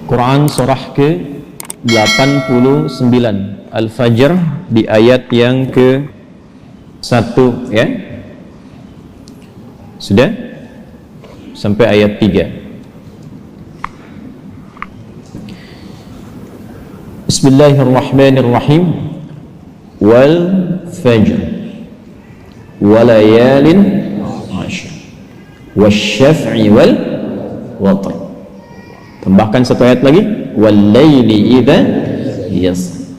Quran surah ke-89 Al-Fajr di ayat yang ke-1 ya. Sudah? Sampai ayat 3. Bismillahirrahmanirrahim. Wal fajr walayalin 'ashr wasyaf'i wal watr. Tambahkan satu ayat lagi, wal-laili idza yasr.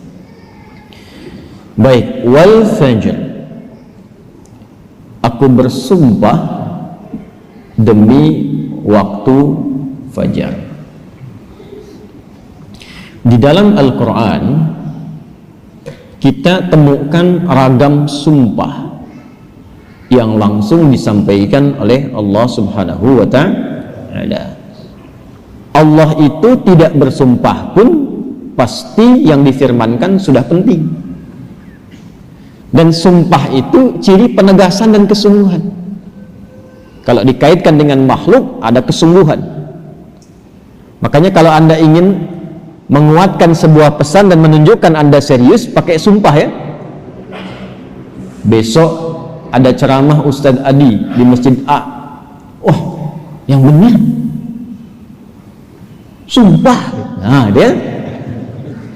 Baik, wal fajr, aku bersumpah demi waktu fajar. Di dalam Al-Quran kita temukan ragam sumpah yang langsung disampaikan oleh Allah Subhanahu wa ta'ala. Allah itu tidak bersumpah pun pasti yang difirmankan sudah penting. Dan sumpah itu ciri penegasan dan kesungguhan. Kalau dikaitkan dengan makhluk ada kesungguhan. Makanya kalau Anda ingin menguatkan sebuah pesan dan menunjukkan Anda serius, pakai sumpah ya. Besok ada ceramah Ustadz Adi di Masjid A. Oh, yang benar sumpah. Nah, dia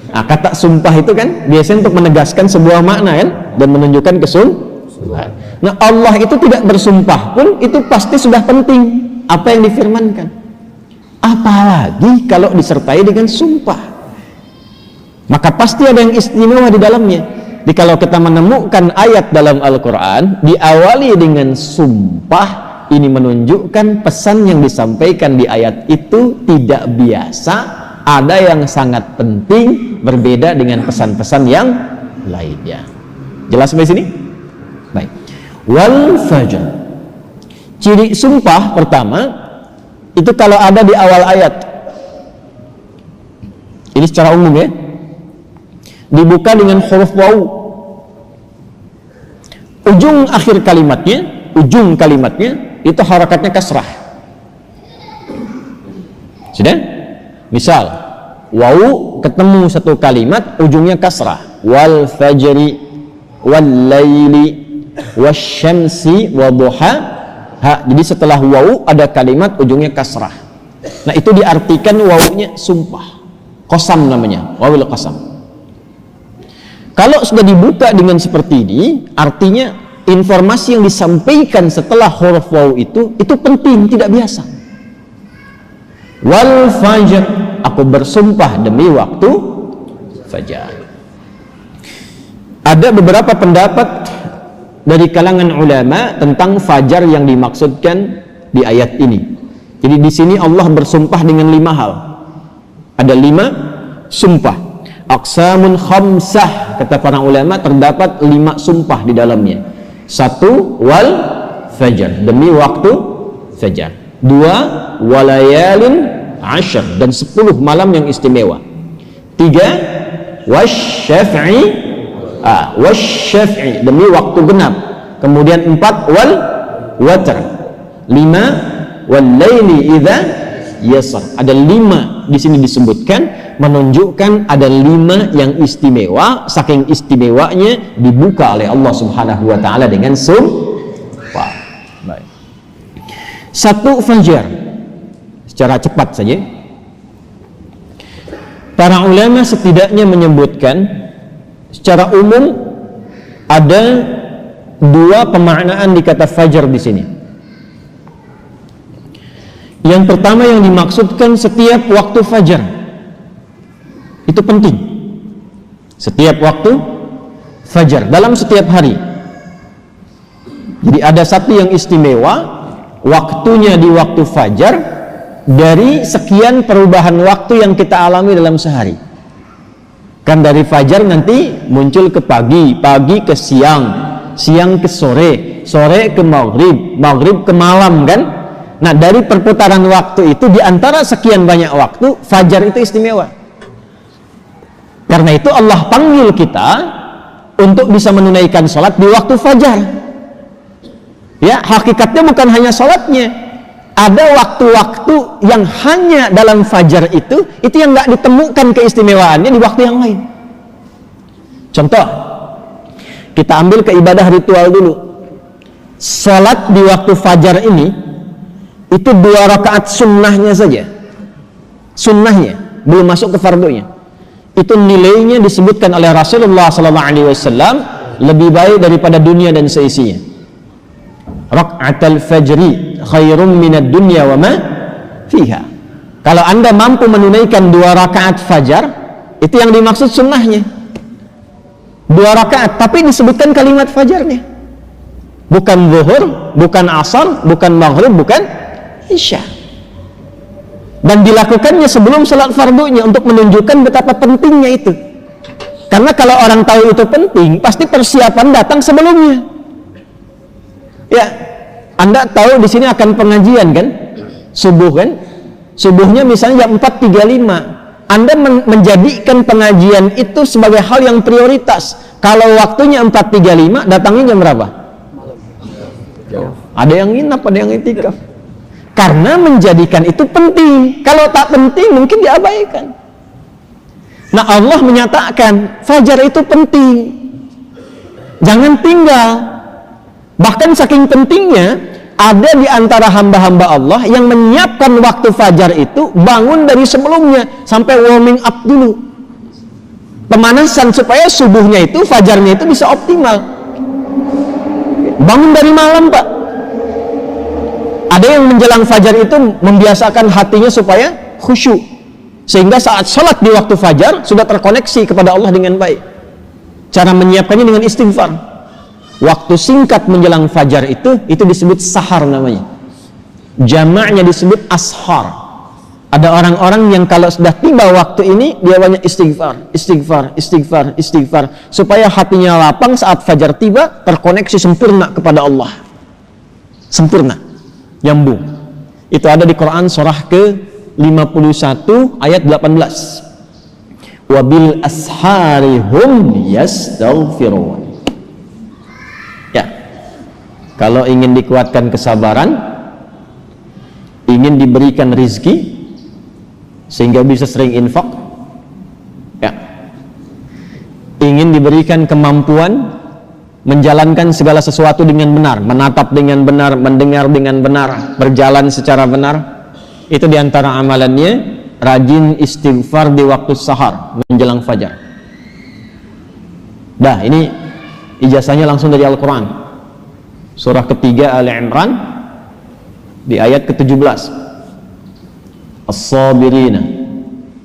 kata sumpah itu kan biasanya untuk menegaskan sebuah makna kan dan menunjukkan kesungguhan. Nah, Allah itu tidak bersumpah pun itu pasti sudah penting apa yang difirmankan. Apalagi kalau disertai dengan sumpah, maka pasti ada yang istimewa di dalamnya. Jadi kalau kita menemukan ayat dalam Al-Quran diawali dengan sumpah, ini menunjukkan pesan yang disampaikan di ayat itu tidak biasa, ada yang sangat penting, berbeda dengan pesan-pesan yang lainnya. Jelas sampai sini? Baik. Wal fajr, ciri sumpah pertama itu kalau ada di awal ayat, ini secara umum ya, dibuka dengan huruf waw, ujung akhir kalimatnya, ujung kalimatnya itu harakatnya kasrah. Sudah? Misal waw ketemu satu kalimat ujungnya kasrah, wal fajri wal laili wasyamsi waduha. Jadi setelah waw ada kalimat ujungnya kasrah. Nah, itu diartikan wawnya sumpah, qasam namanya, wawil qasam. Kalau sudah dibuka dengan seperti ini, artinya informasi yang disampaikan setelah huruf waw itu penting, tidak biasa. Wal fajr, aku bersumpah demi waktu fajar. Ada beberapa pendapat dari kalangan ulama tentang fajar yang dimaksudkan di ayat ini. Jadi di sini Allah bersumpah dengan 5 hal. Ada 5 sumpah. Aqsamun khamsah, kata para ulama, terdapat 5 sumpah di dalamnya. 1, wal fajar, demi waktu fajar. 2, walayalin 'ashr, dan 10 malam yang istimewa. 3, wasyaf'i, wasyaf'i, demi waktu genap. Kemudian 4, wal watr. 5, wal laili idza yasr. Ada 5 di sini disebutkan, menunjukkan ada 5 yang istimewa. Saking istimewanya dibuka oleh Allah Subhanahu wa ta'ala dengan sumpah. Baik. 1, fajar. Secara cepat saja, para ulama setidaknya menyebutkan secara umum ada 2 pemaknaan di kata fajar di sini. Yang pertama yang dimaksudkan setiap waktu fajar. Itu penting. Setiap waktu fajar dalam setiap hari. Jadi ada satu yang istimewa, waktunya di waktu fajar dari sekian perubahan waktu yang kita alami dalam sehari. Kan dari fajar nanti muncul ke pagi, pagi ke siang, siang ke sore, sore ke maghrib, maghrib ke malam kan. Nah, dari perputaran waktu itu di antara sekian banyak waktu, fajar itu istimewa. Karena itu Allah panggil kita untuk bisa menunaikan sholat di waktu fajar. Ya, hakikatnya bukan hanya sholatnya, ada waktu-waktu yang hanya dalam fajar itu yang nggak ditemukan keistimewaannya di waktu yang lain. Contoh, kita ambil ke ibadah ritual dulu. Salat di waktu fajar ini itu 2 rakaat sunnahnya saja, sunnahnya, belum masuk ke fardunya. Itu nilainya disebutkan oleh Rasulullah SAW lebih baik daripada dunia dan seisinya. Raka'atul fajri khairum minad dunya wa ma fiha. Kalau Anda mampu menunaikan 2 rakaat fajar, itu yang dimaksud sunnahnya. 2 rakaat, tapi disebutkan kalimat fajarnya. Bukan zuhur, bukan asar, bukan maghrib, bukan isya. Dan dilakukannya sebelum salat fardunya untuk menunjukkan betapa pentingnya itu. Karena kalau orang tahu itu penting, pasti persiapan datang sebelumnya. Ya, Anda tahu di sini akan pengajian kan? Subuh kan? Subuhnya misalnya jam 4.35. Anda menjadikan pengajian itu sebagai hal yang prioritas. Kalau waktunya 4.35, datangnya jam berapa? Ada yang nginap, ada yang itikaf. Karena menjadikan itu penting. Kalau tak penting mungkin diabaikan. Nah, Allah menyatakan fajar itu penting, jangan tinggal. Bahkan saking pentingnya, ada di antara hamba-hamba Allah yang menyiapkan waktu fajar itu bangun dari sebelumnya sampai warming up dulu, pemanasan supaya subuhnya itu, fajarnya itu bisa optimal. Bangun dari malam, Pak. Ada yang menjelang fajar itu membiasakan hatinya supaya khusyuk, sehingga saat sholat di waktu fajar sudah terkoneksi kepada Allah dengan baik. Cara menyiapkannya dengan istighfar. Waktu singkat menjelang fajar itu disebut sahar namanya. Jamaknya disebut ashar. Ada orang-orang yang kalau sudah tiba waktu ini, dia banyak istighfar, istighfar, istighfar, istighfar, supaya hatinya lapang saat fajar tiba, terkoneksi sempurna kepada Allah. Sempurna, nyambung. Itu ada di Quran surah ke-51 ayat 18. Wabil ashari hum yastaghfirun. Ya, kalau ingin dikuatkan kesabaran, ingin diberikan rizki sehingga bisa sering infak, ya, ingin diberikan kemampuan menjalankan segala sesuatu dengan benar, menatap dengan benar, mendengar dengan benar, berjalan secara benar, itu diantara amalannya rajin istighfar di waktu sahar menjelang fajar. Dah, ini ijazahnya langsung dari Al-Quran, surah ketiga Ali Imran di ayat ke-17. As-sabirina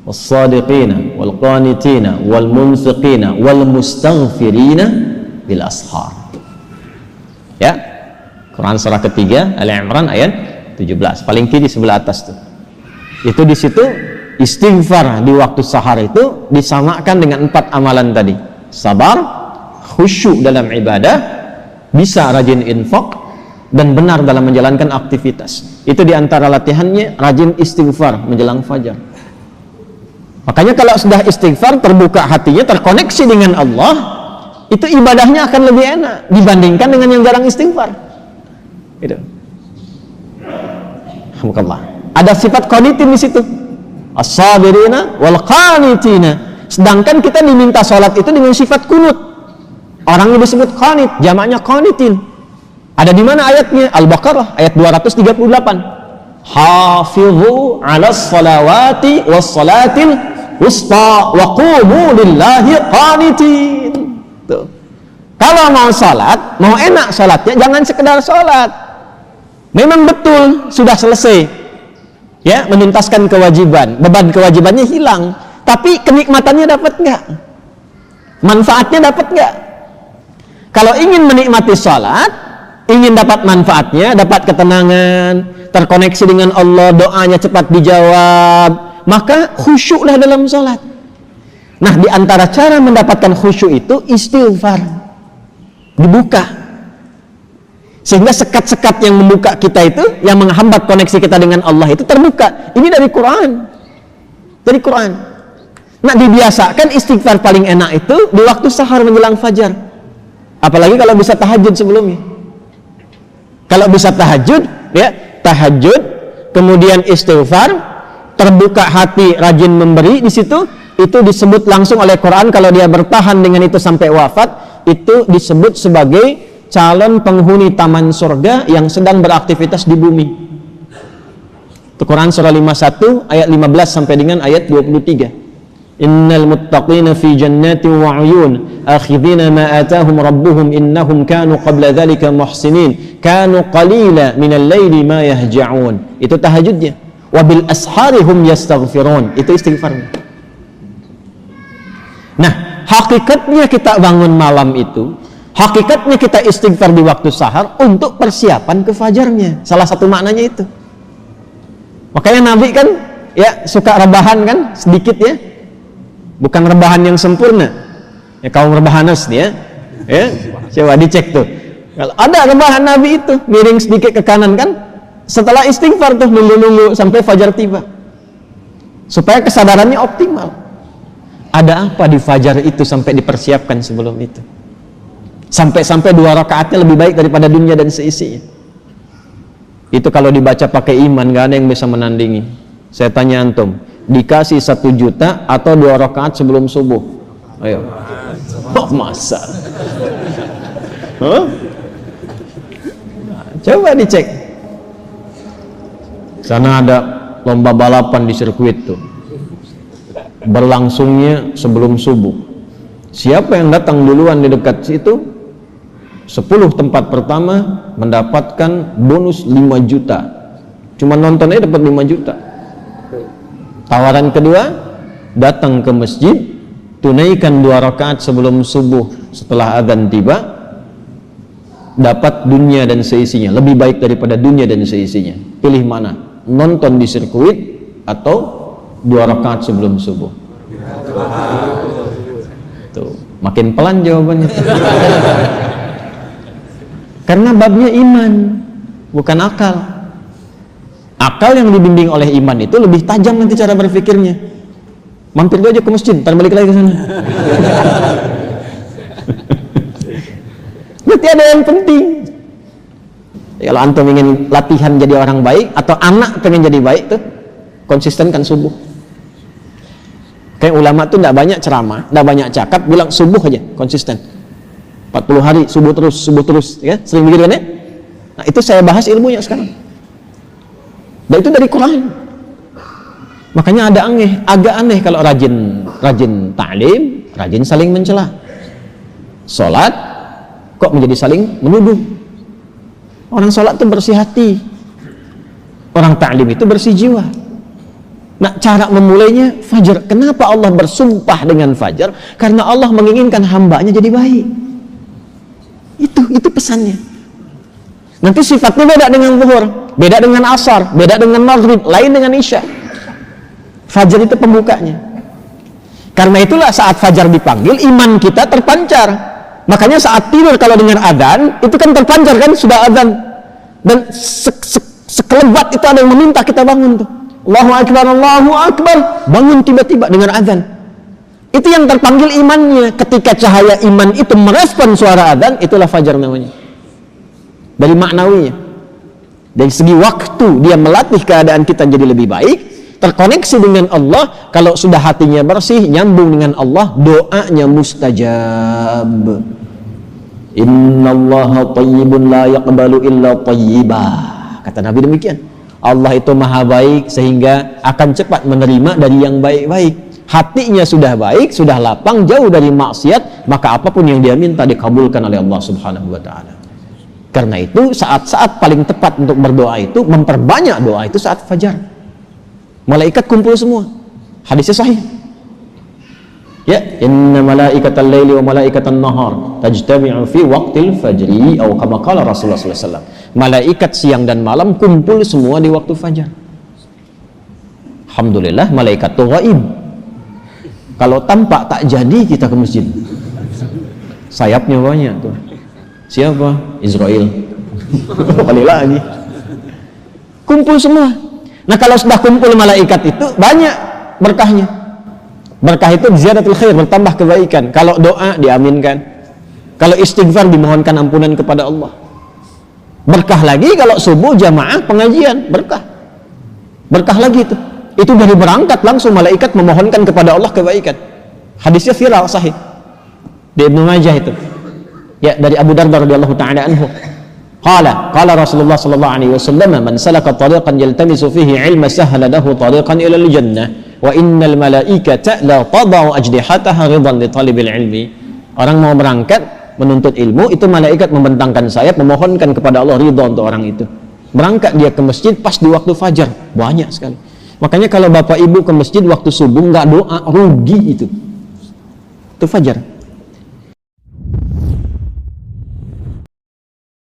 was-sadiqina wal-qanitina wal-munfiqina wal-mustaghfirina bil ashar. Ya, Quran surah ketiga Ali Imran ayat 17, paling kiri sebelah atas tuh. Itu di situ istighfar di waktu sahar itu disamakan dengan 4 amalan tadi. Sabar, khusyuk dalam ibadah, bisa rajin infak, dan benar dalam menjalankan aktivitas. Itu diantara latihannya rajin istighfar menjelang fajar. Makanya kalau sudah istighfar, terbuka hatinya, terkoneksi dengan Allah, itu ibadahnya akan lebih enak dibandingkan dengan yang jarang istighfar. Gitu. Alhamdulillah. Ada sifat qanitin di situ. As-sabirina wal qanitina. Sedangkan kita diminta salat itu dengan sifat kunut. Orangnya disebut qanit, jamaknya qanitin. Ada di mana ayatnya? Al-Baqarah ayat 238. Hafizu 'alas salawati was salatil wusta wa qumu lillahi qanitin. Tuh. Kalau mau salat, mau enak salatnya, jangan sekedar salat. Memang betul sudah selesai, ya, menuntaskan kewajiban, beban kewajibannya hilang, tapi kenikmatannya dapat nggak? Manfaatnya dapat nggak? Kalau ingin menikmati salat, ingin dapat manfaatnya, dapat ketenangan, terkoneksi dengan Allah, doanya cepat dijawab, maka khusyuklah dalam salat. Nah, di antara cara mendapatkan khusyuk itu istighfar, dibuka, sehingga sekat-sekat yang membuka kita itu, yang menghambat koneksi kita dengan Allah itu terbuka. Ini dari Quran, dari Quran. Nah, dibiasakan istighfar paling enak itu di waktu sahar menjelang fajar, apalagi kalau bisa tahajud sebelumnya. Kalau bisa tahajud, ya, tahajud kemudian istighfar, terbuka hati, rajin memberi, di situ itu disebut langsung oleh Quran kalau dia bertahan dengan itu sampai wafat, itu disebut sebagai calon penghuni taman surga yang sedang beraktivitas di bumi. Itu Quran surah 51 ayat 15 sampai dengan ayat 23. Innal muttaqina fi jannatin wa 'uyun akhidhina ma atahum rabbuhum innahum kanu qabla dhalika muhsinin kanu qalila minal laili ma yahja'un. Itu tahajudnya. Wa bil ashari hum yastaghfirun. Itu istighfarnya. Nah, hakikatnya kita bangun malam itu, hakikatnya kita istighfar di waktu sahar untuk persiapan ke fajarnya. Salah satu maknanya itu. Makanya Nabi kan ya suka rebahan kan sedikit ya. Bukan rebahan yang sempurna. Ya kaum rebahanes nih ya. Coba dicek tuh. Kalau ada rebahan Nabi itu miring sedikit ke kanan kan, setelah istighfar tuh nunggu-nunggu sampai fajar tiba. Supaya kesadarannya optimal. Ada apa di fajar itu sampai dipersiapkan sebelum itu? Sampai-sampai 2 rakaatnya lebih baik daripada dunia dan seisinya. Itu kalau dibaca pakai iman, gak ada yang bisa menandingi. Saya tanya antum, dikasih 1 juta atau 2 rakaat sebelum subuh? Ayo. Oh, masa? Huh? Coba dicek. Sana ada lomba balapan di sirkuit tuh. Berlangsungnya sebelum subuh. Siapa yang datang duluan di dekat situ, 10 tempat pertama mendapatkan bonus 5 juta. Cuma nontonnya dapat 5 juta. Tawaran kedua, datang ke masjid, tunaikan 2 rakaat sebelum subuh setelah adzan tiba, dapat dunia dan seisinya, lebih baik daripada dunia dan seisinya. Pilih mana? Nonton di sirkuit atau 2 rakaat sebelum subuh? Tuh, makin pelan jawabannya. Karena babnya iman, bukan akal. Akal yang dibimbing oleh iman itu lebih tajam nanti cara berpikirnya. Mampir aja ke masjid, ntar balik lagi ke sana. Berarti ada yang penting. Kalau antum ingin latihan jadi orang baik atau anak pengen jadi baik tuh, konsistenkan subuh. Kayak ulama tuh tidak banyak ceramah, tidak banyak cakap, bilang subuh aja, konsisten. 40 hari subuh terus, ya? Sering begitu kan ya? Nah, itu saya bahas ilmunya sekarang. Dan itu dari Quran. Makanya agak aneh kalau rajin ta'lim, rajin saling mencela. Salat kok menjadi saling menuduh. Orang salat itu bersih hati. Orang ta'lim itu bersih jiwa. Nah, cara memulainya fajar. Kenapa Allah bersumpah dengan fajar? Karena Allah menginginkan hambanya jadi baik. Itu pesannya. Nanti sifatnya beda dengan zuhur, beda dengan asar, beda dengan maghrib, lain dengan isya. Fajar itu pembukanya. Karena itulah saat fajar dipanggil, iman kita terpancar. Makanya saat tidur kalau dengar adzan, itu kan terpancar kan, sudah adzan. Dan sekelebat itu ada yang meminta kita bangun tuh. Allahu Akbar, Allahu Akbar. Bangun tiba-tiba dengar adzan. Itu yang terpanggil imannya. Ketika cahaya iman itu merespon suara adzan, itulah fajar namanya. Dari maknawinya. Dari segi waktu dia melatih keadaan kita jadi lebih baik, terkoneksi dengan Allah. Kalau sudah hatinya bersih, nyambung dengan Allah, doanya mustajab. Innallaha tayyibun la yaqbalu illa tayyibah. Kata Nabi demikian. Allah itu maha baik sehingga akan cepat menerima dari yang baik-baik. Hatinya sudah baik, sudah lapang, jauh dari maksiat, maka apapun yang dia minta dikabulkan oleh Allah Subhanahu wa ta'ala. Karena itu saat-saat paling tepat untuk berdoa itu, memperbanyak doa itu saat fajar. Malaikat kumpul semua. Hadisnya sahih. Ya, inna malaikatal laili wa malaikatan nahar tajtami'u fi waqtil fajri atau kama qala Rasulullah sallallahu alaihi wasallam. Malaikat siang dan malam kumpul semua di waktu fajar. Alhamdulillah malaikat itu gaib. Kalau tampak tak jadi kita ke masjid. Sayapnya banyak tuh. Siapa? Israel. Balik lagi. Kumpul semua. Nah, kalau sudah kumpul malaikat itu banyak berkahnya. Berkah itu ziyadatul khair, bertambah kebaikan. Kalau doa diaminkan. Kalau istighfar dimohonkan ampunan kepada Allah. Berkah lagi kalau subuh jamaah pengajian, berkah. Berkah lagi itu. Itu dari berangkat langsung malaikat memohonkan kepada Allah kebaikan. Hadisnya viral sahih di Ibnu Majah itu. Ya, dari Abu Darda radhiyallahu taala anhu. Qala Rasulullah sallallahu alaihi wasallam, "Man salaka tariqan yaltamisu fihi 'ilma sahhala lahu tariqan ila al-jannah, wa innal malaikata la tadau ajdihataha ridan li talibil ilmi." Orang mau berangkat menuntut ilmu, itu malaikat membentangkan sayap memohonkan kepada Allah ridha untuk orang itu. Berangkat dia ke masjid pas di waktu fajar, banyak sekali. Makanya kalau bapak ibu ke masjid waktu subuh nggak doa, rugi itu. Itu fajar.